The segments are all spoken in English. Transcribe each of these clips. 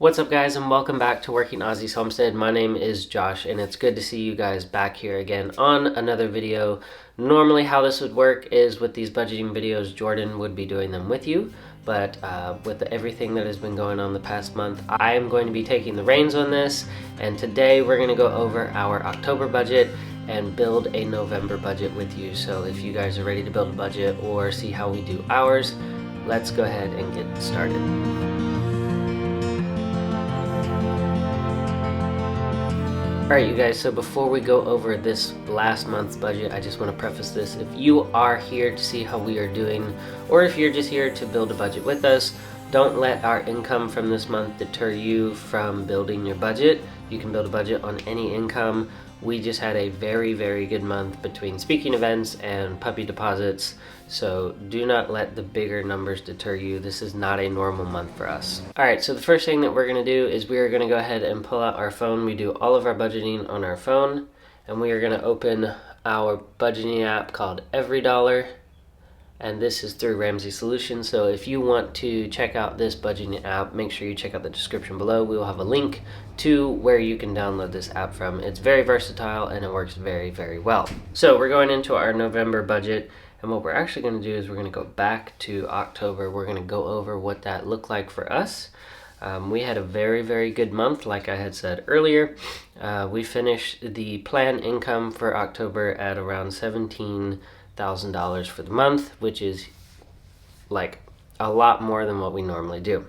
What's up guys, and welcome back to Working Aussies Homestead. My name is Josh and it's good to see you guys back here again on another video. Normally how this would work is with these budgeting videos, Jordan would be doing them with you, but with everything that has been going on the past month, I am going to be taking the reins on this, and today we're going to go over our October budget and build a November budget with you. So if you guys are ready to build a budget or see how we do ours, let's go ahead and get started. Alright you guys, so before we go over this last month's budget, I just want to preface this. If you are here to see how we are doing, or if you're just here to build a budget with us, don't let our income from this month deter you from building your budget. You can build a budget on any income. We just had a very, very good month between speaking events and puppy deposits, so do not let the bigger numbers deter you. This is not a normal month for us. Alright, so the first thing that we're going to do is we are going to go ahead and pull out our phone. We do all of our budgeting on our phone, and we are going to open our budgeting app called Every Dollar, and this is through Ramsey Solutions. So if you want to check out this budgeting app, make sure you check out the description below. We will have a link to where you can download this app from. It's very versatile and it works very, very well. So we're going into our November budget, and what we're actually going to do is we're going to go back to October. We're going to go over what that looked like for us. We had a very, very good month, like I had said earlier. We finished the planned income for October at around $17,000 for the month, which is like a lot more than what we normally do.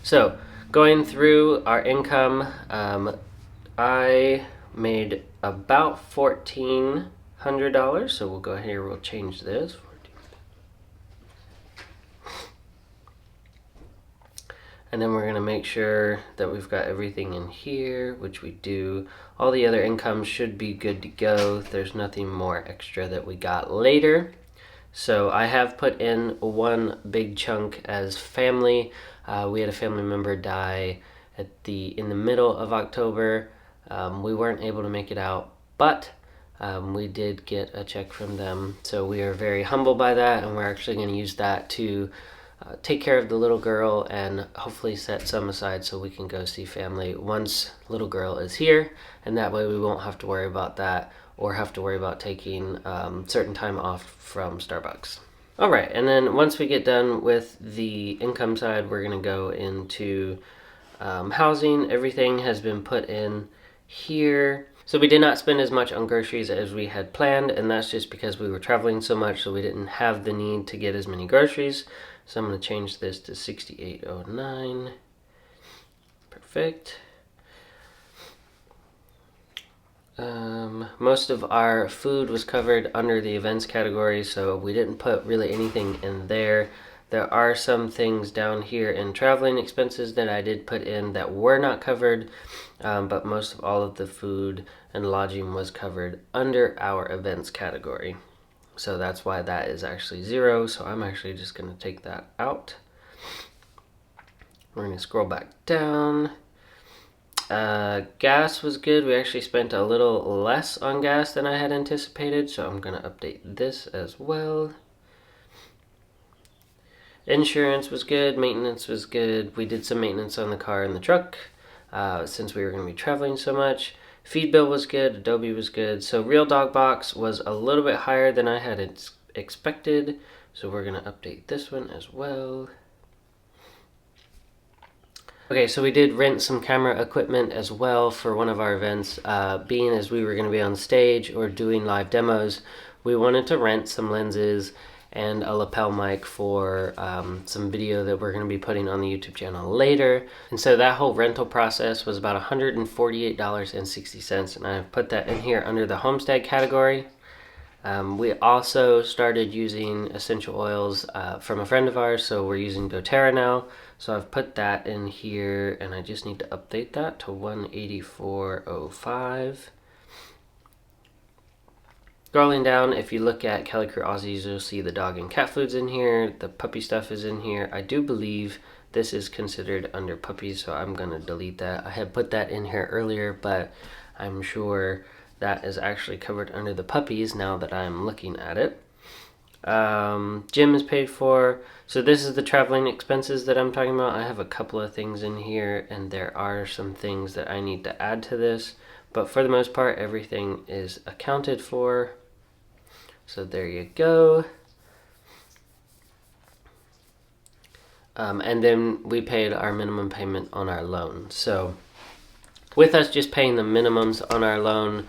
So going through our income, I made about $1,400, so we'll go here, we'll change this. And then we're going to make sure that we've got everything in here, which we do. All the other incomes should be good to go. There's nothing more extra that we got later. So I have put in one big chunk as family. We had a family member die in the middle of October. We weren't able to make it out, but we did get a check from them. So we are very humbled by that, and we're actually going to use that to take care of the little girl and hopefully set some aside so we can go see family once little girl is here, and that way we won't have to worry about that or have to worry about taking certain time off from Starbucks. Alright, and then once we get done with the income side, we're going to go into housing. Everything has been put in here. So we did not spend as much on groceries as we had planned, and that's just because we were traveling so much, so we didn't have the need to get as many groceries. So I'm going to change this to $68.09. Perfect. Most of our food was covered under the events category, so we didn't put really anything in there. There are some things down here in traveling expenses that I did put in that were not covered, but most of all of the food and lodging was covered under our events category. So that's why that is actually zero. So I'm actually just going to take that out. We're going to scroll back down. Gas was good. We actually spent a little less on gas than I had anticipated, so I'm going to update this as well. Insurance was good. Maintenance was good. We did some maintenance on the car and the truck since we were going to be traveling so much. Feed bill was good, Adobe was good. So Real Dog Box was a little bit higher than I had expected. So we're going to update this one as well. Okay, so we did rent some camera equipment as well for one of our events. Being as we were going to be on stage or doing live demos, we wanted to rent some lenses and a lapel mic for some video that we're going to be putting on the YouTube channel later. And so that whole rental process was about $148.60, and I've put that in here under the Homestead category. We also started using essential oils from a friend of ours, so we're using doTERRA now. So I've put that in here, and I just need to update that to $184.05. Scrolling down, if you look at Kelly Crew Aussies, you'll see the dog and cat food's in here. The puppy stuff is in here. I do believe this is considered under puppies, so I'm going to delete that. I had put that in here earlier, but I'm sure that is actually covered under the puppies now that I'm looking at it. Gym is paid for. So this is the traveling expenses that I'm talking about. I have a couple of things in here, and there are some things that I need to add to this. But for the most part, everything is accounted for. So there you go. And then we paid our minimum payment on our loan. So with us just paying the minimums on our loan,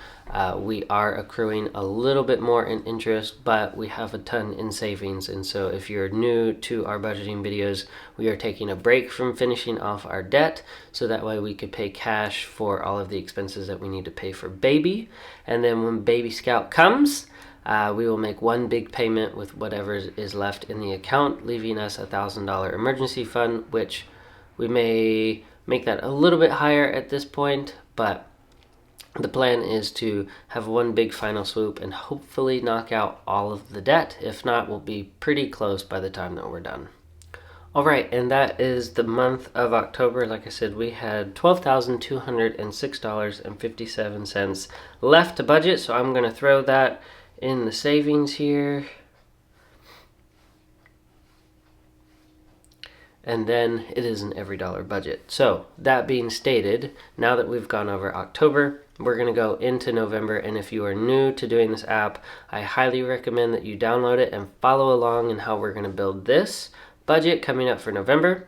we are accruing a little bit more in interest, but we have a ton in savings. And so if you're new to our budgeting videos, we are taking a break from finishing off our debt, so that way we could pay cash for all of the expenses that we need to pay for baby. And then when baby Scout comes, we will make one big payment with whatever is left in the account, leaving us $1,000 emergency fund, which we may make that a little bit higher at this point, but the plan is to have one big final swoop and hopefully knock out all of the debt. If not, we'll be pretty close by the time that we're done. All right, and that is the month of October. Like I said, we had $12,206.57 left to budget, so I'm going to throw that in the savings here. And then it is an every dollar budget. So that being stated, now that we've gone over October, we're going to go into November. And if you are new to doing this app, I highly recommend that you download it and follow along in how we're going to build this budget coming up for November.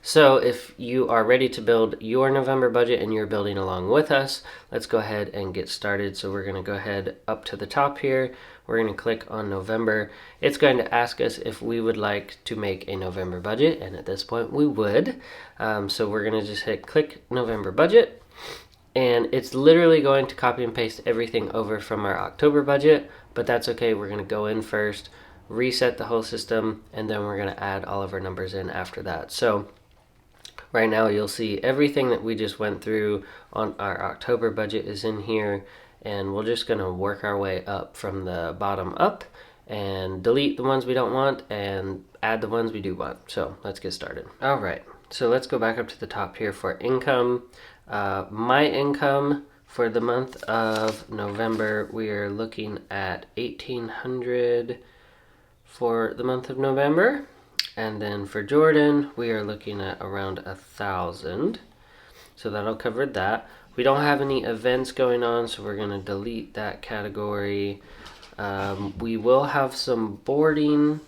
So if you are ready to build your November budget and you're building along with us, let's go ahead and get started. So we're going to go ahead up to the top here. We're going to click on November. It's going to ask us if we would like to make a November budget, and at this point we would. So we're going to just hit click November budget, and it's literally going to copy and paste everything over from our October budget, but that's okay. We're going to go in first, reset the whole system, and then we're going to add all of our numbers in after that. So right now you'll see everything that we just went through on our October budget is in here, and we're just going to work our way up from the bottom up and delete the ones we don't want and add the ones we do want. So let's get started. All right, so let's go back up to the top here for income. My income for the month of November, we are looking at $1,800 for the month of November. And then for Jordan, we are looking at around 1,000. So that'll cover that. We don't have any events going on, so we're going to delete that category. We will have some boarding.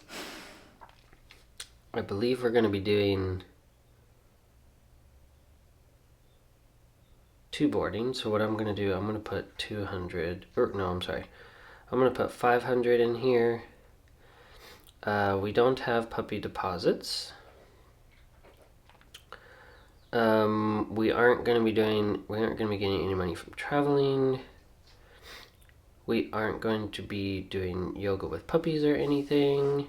I believe we're going to be doing 2 boardings. So what I'm going to do, I'm going to put 200, or no, I'm sorry. I'm going to put 500 in here. We don't have puppy deposits. We aren't going to be getting any money from traveling. We aren't going to be doing yoga with puppies or anything.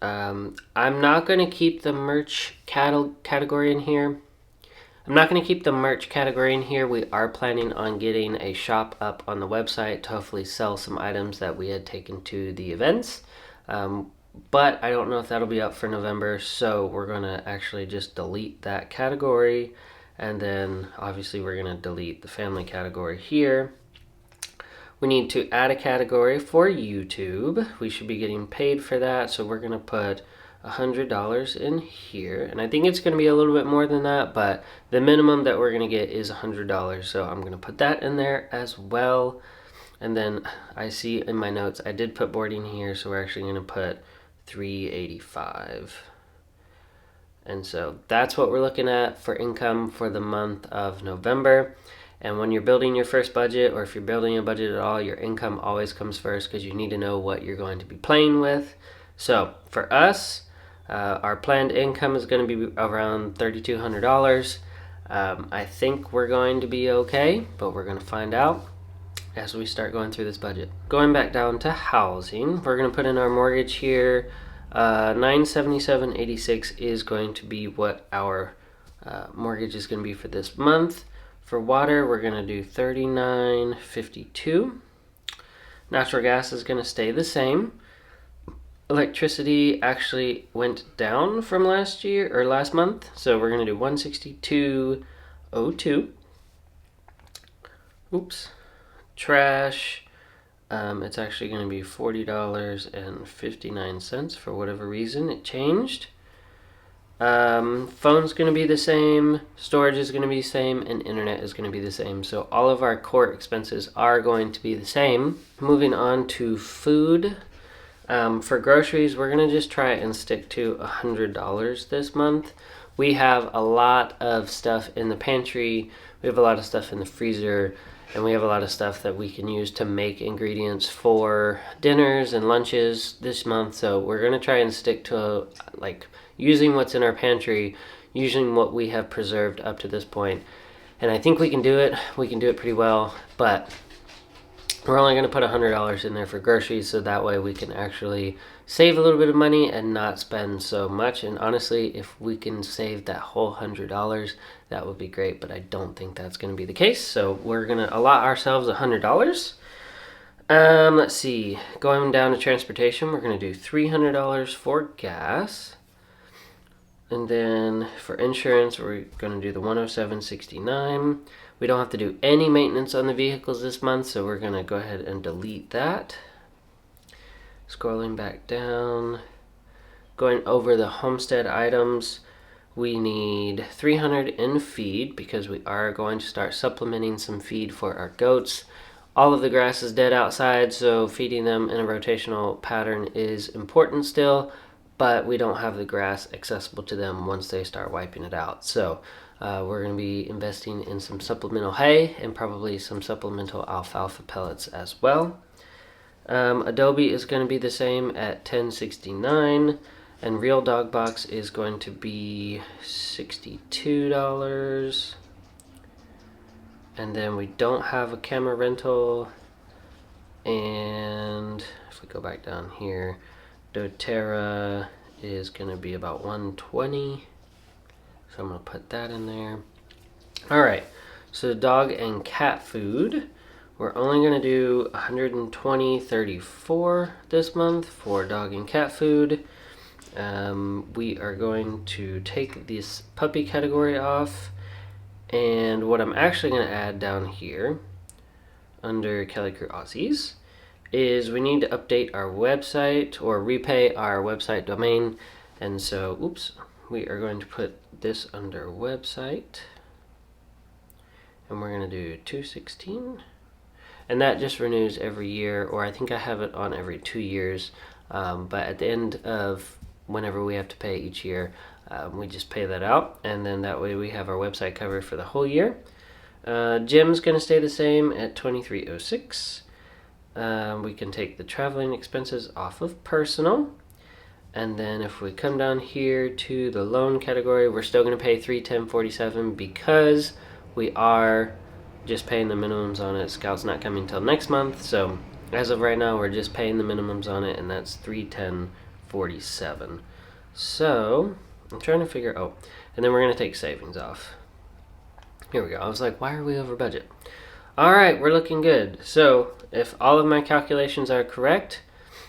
I'm not going to keep the merch category in here. We are planning on getting a shop up on the website to hopefully sell some items that we had taken to the events. But I don't know if that'll be up for November, so we're going to actually just delete that category, and then obviously we're going to delete the family category here. We need to add a category for YouTube. We should be getting paid for that, so we're going to put $100 in here, and I think it's going to be a little bit more than that, but the minimum that we're going to get is $100, so I'm going to put that in there as well. And then I see in my notes I did put boarding here, so we're actually going to put $385. And so that's what we're looking at for income for the month of November. And when you're building your first budget, or if you're building a budget at all, your income always comes first, because you need to know what you're going to be playing with. So for us, our planned income is going to be around $3,200. I think we're going to be okay, but we're going to find out as we start going through this budget. Going back down to housing, we're going to put in our mortgage here. $977.86 is going to be what our mortgage is going to be for this month. For water, we're going to do $39.52. Natural gas is going to stay the same. Electricity actually went down from last month, so we're going to do $162.02. Oops. Trash, It's actually going to be $40.59 for whatever reason it changed. Phone's going to be the same, storage is going to be the same, and internet is going to be the same. So all of our core expenses are going to be the same. Moving on to food. For groceries, we're going to just try and stick to $100 this month. We have a lot of stuff in the pantry, we have a lot of stuff in the freezer, and we have a lot of stuff that we can use to make ingredients for dinners and lunches this month. So we're going to try and stick to using what's in our pantry, using what we have preserved up to this point. And I think we can do it. We can do it pretty well, but we're only going to put $100 in there for groceries, so that way we can actually save a little bit of money and not spend so much. And honestly, if we can save that whole $100, that would be great, but I don't think that's going to be the case. So we're going to allot ourselves $100. Let's see. Going down to transportation, we're going to do $300 for gas. And then for insurance, we're going to do the $107.69. We don't have to do any maintenance on the vehicles this month, so we're going to go ahead and delete that. Scrolling back down, going over the homestead items, we need $300 in feed because we are going to start supplementing some feed for our goats. All of the grass is dead outside, so feeding them in a rotational pattern is important still, but we don't have the grass accessible to them once they start wiping it out. So we're going to be investing in some supplemental hay and probably some supplemental alfalfa pellets as well. Adobe is going to be the same at $10.69, and Real Dog Box is going to be $62. And then we don't have a camera rental, and if we go back down here, doTERRA is going to be about $120. So I'm going to put that in there. Alright, so dog and cat food, we're only going to do $120.34 this month for dog and cat food. We are going to take this puppy category off, and what I'm actually going to add down here under Kelly Crew Aussies is we need to update our website or repay our website domain. And so, we are going to put this under website, and we're going to do 216, and that just renews every year, or I think I have it on every 2 years, but at the end of whenever we have to pay each year, we just pay that out, and then that way we have our website covered for the whole year. Gym's going to stay the same at $23.06. We can take the traveling expenses off of personal. And then if we come down here to the loan category, we're still going to pay $310.47 because we are just paying the minimums on it. Scout's not coming until next month, so as of right now, we're just paying the minimums on it, and that's $310.47. So I'm trying to figure, and then we're going to take savings off. Here we go. I was like, why are we over budget? All right, we're looking good. So if all of my calculations are correct,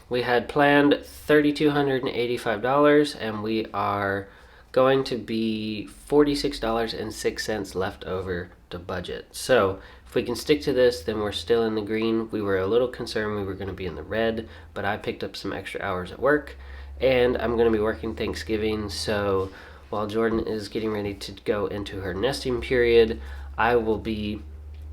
we had planned $3,285, and we are going to be $46.06 left over to budget. So if we can stick to this, then we're still in the green. We were a little concerned we were going to be in the red, but I picked up some extra hours at work, and I'm going to be working Thanksgiving. So while Jordan is getting ready to go into her nesting period, I will be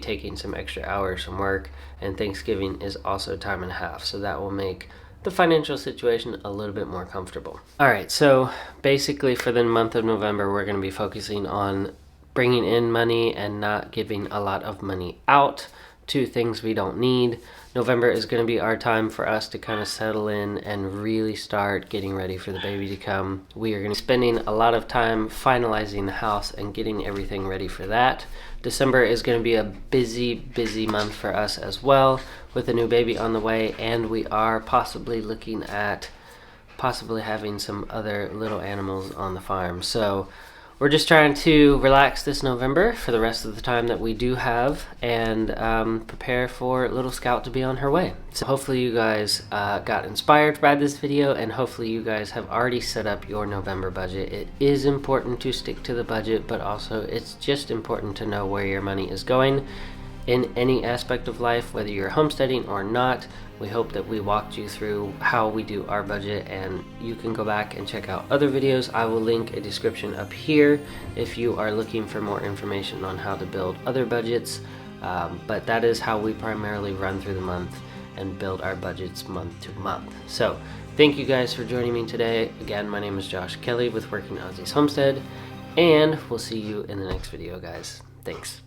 taking some extra hours from work, and Thanksgiving is also time and a half, so that will make the financial situation a little bit more comfortable. Alright, so basically for the month of November, we're going to be focusing on bringing in money and not giving a lot of money out to things we don't need. November is going to be our time for us to kind of settle in and really start getting ready for the baby to come. We are going to be spending a lot of time finalizing the house and getting everything ready for that. December is going to be a busy month for us as well, with a new baby on the way, and we are possibly looking at having some other little animals on the farm. So we're just trying to relax this November for the rest of the time that we do have, and prepare for little Scout to be on her way. So hopefully you guys got inspired by this video, and hopefully you guys have already set up your November budget. It is important to stick to the budget, but also it's just important to know where your money is going. in any aspect of life, whether you're homesteading or not. We hope that we walked you through how we do our budget, and you can go back and check out other videos. I will link a description up here if you are looking for more information on how to build other budgets. But that is how we primarily run through the month and build our budgets month to month. So thank you guys for joining me today. Again, my name is Josh Kelly with Working Aussies Homestead, and we'll see you in the next video, guys. Thanks.